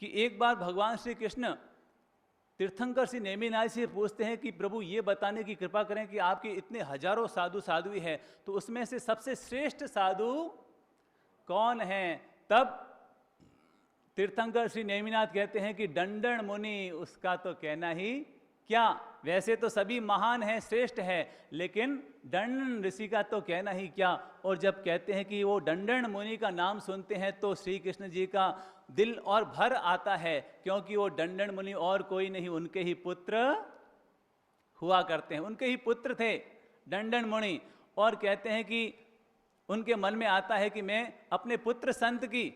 कि एक बार भगवान श्री कृष्ण तीर्थंकर श्री नेमिनाथ से पूछते हैं कि प्रभु ये बताने की कृपा करें कि आपके इतने हजारों साधु साध्वी हैं, तो उसमें से सबसे श्रेष्ठ साधु कौन हैं? तब तीर्थंकर श्री नेमिनाथ कहते हैं कि दंडन मुनि, उसका तो कहना ही क्या। वैसे तो सभी महान हैं, श्रेष्ठ है, लेकिन दंडन ऋषि का तो कहना ही क्या। और जब कहते हैं कि वो दंडन मुनि का नाम सुनते हैं तो श्री कृष्ण जी का दिल और भर आता है, क्योंकि वो दंडन मुनि और कोई नहीं, उनके ही पुत्र हुआ करते हैं, उनके ही पुत्र थे दंडन मुनि। और कहते हैं कि उनके मन में आता है कि मैं अपने पुत्र संत की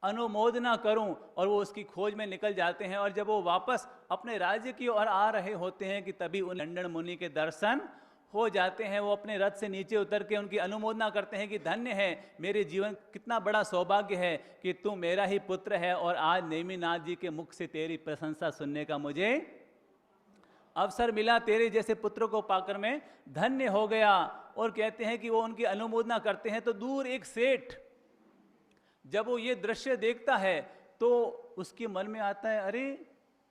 अनुमोदना करूं, और वो उसकी खोज में निकल जाते हैं। और जब वो वापस अपने राज्य की ओर आ रहे होते हैं कि तभी उन दंडन मुनि के दर्शन हो जाते हैं। वो अपने रथ से नीचे उतर के उनकी अनुमोदना करते हैं कि धन्य है मेरे जीवन, कितना बड़ा सौभाग्य है कि तू मेरा ही पुत्र है, और आज नेमिनाथ जी के मुख से तेरी प्रशंसा सुनने का मुझे अवसर मिला, तेरे जैसे पुत्र को पाकर मैं धन्य हो गया। और कहते हैं कि वो उनकी अनुमोदना करते हैं तो दूर एक सेठ जब वो ये दृश्य देखता है तो उसके मन में आता है, अरे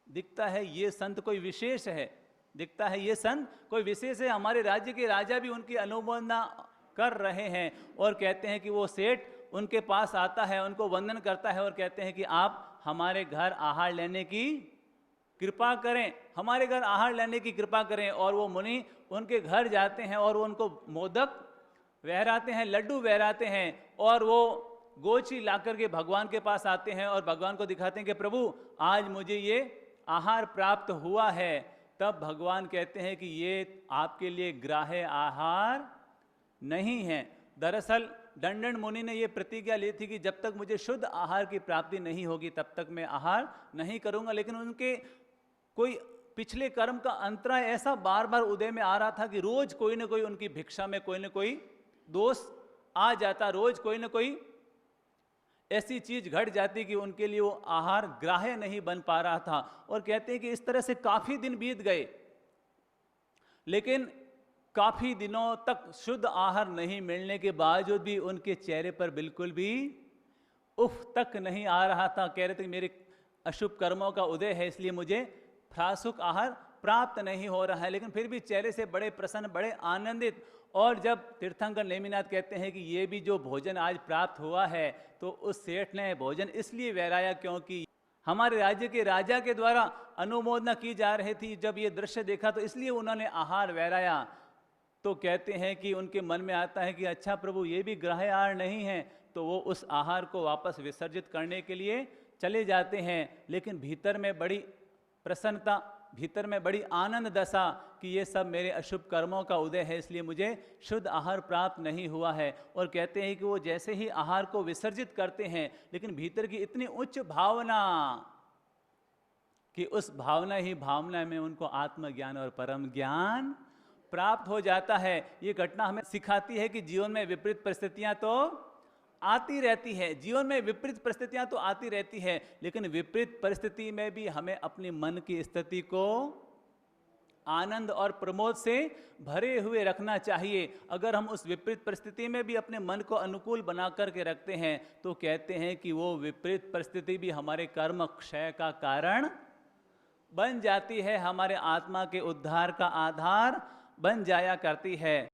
दिखता है ये संत कोई विशेष है, दिखता है ये संत कोई विशेष है, हमारे राज्य के राजा भी उनकी अनुमोदना कर रहे हैं। और कहते हैं कि वो सेठ उनके पास आता है, उनको वंदन करता है और कहते हैं कि आप हमारे घर आहार लेने की कृपा करें, हमारे घर आहार लेने की कृपा करें। और वो मुनि उनके घर जाते हैं और वो उनको मोदक वहराते हैं, लड्डू वहराते हैं, और वो गोची लाकर के भगवान के पास आते हैं और भगवान को दिखाते हैं कि प्रभु आज मुझे ये आहार प्राप्त हुआ है। तब भगवान कहते हैं कि ये आपके लिए ग्राह्य आहार नहीं है। दरअसल दंडन मुनि ने ये प्रतिज्ञा ली थी कि जब तक मुझे शुद्ध आहार की प्राप्ति नहीं होगी तब तक मैं आहार नहीं करूंगा। लेकिन उनके कोई पिछले कर्म का अंतराय ऐसा बार बार उदय में आ रहा था कि रोज कोई ना कोई उनकी भिक्षा में कोई ना कोई दोष आ जाता, रोज कोई ना कोई ऐसी चीज घट जाती कि उनके लिए वो आहार ग्राह्य नहीं बन पा रहा था। और कहते हैं कि इस तरह से काफी दिन बीत गए, लेकिन काफी दिनों तक शुद्ध आहार नहीं मिलने के बावजूद भी उनके चेहरे पर बिल्कुल भी उफ तक नहीं आ रहा था। कह रहे थे मेरे अशुभ कर्मों का उदय है, इसलिए मुझे फ्रासुक आहार प्राप्त नहीं हो रहा है, लेकिन फिर भी चेहरे से बड़े प्रसन्न, बड़े आनंदित। और जब तीर्थंकर नेमिनाथ कहते हैं कि ये भी जो भोजन आज प्राप्त हुआ है, तो उस सेठ ने भोजन इसलिए वहराया क्योंकि हमारे राज्य के राजा के द्वारा अनुमोदना की जा रही थी। जब ये दृश्य देखा तो इसलिए उन्होंने आहार वहराया। तो कहते हैं कि उनके मन में आता है कि अच्छा प्रभु ये भी ग्राह्य आहार नहीं है, तो वो उस आहार को वापस विसर्जित करने के लिए चले जाते हैं। लेकिन भीतर में बड़ी प्रसन्नता, भीतर में बड़ी आनंद दशा कि ये सब मेरे अशुभ कर्मों का उदय है, इसलिए मुझे शुद्ध आहार प्राप्त नहीं हुआ है। और कहते हैं कि वो जैसे ही आहार को विसर्जित करते हैं, लेकिन भीतर की इतनी उच्च भावना कि उस भावना में उनको आत्मज्ञान और परम ज्ञान प्राप्त हो जाता है। ये घटना हमें सिखाती है कि जीवन में विपरीत परिस्थितियां तो आती रहती है, जीवन में विपरीत परिस्थितियां तो आती रहती है, लेकिन विपरीत परिस्थिति में भी हमें अपने मन की स्थिति को आनंद और प्रमोद से भरे हुए रखना चाहिए। अगर हम उस विपरीत परिस्थिति में भी अपने मन को अनुकूल बना करके रखते हैं तो कहते हैं कि वो विपरीत परिस्थिति भी हमारे कर्म क्षय का कारण बन जाती है, हमारे आत्मा के उद्धार का आधार बन जाया करती है।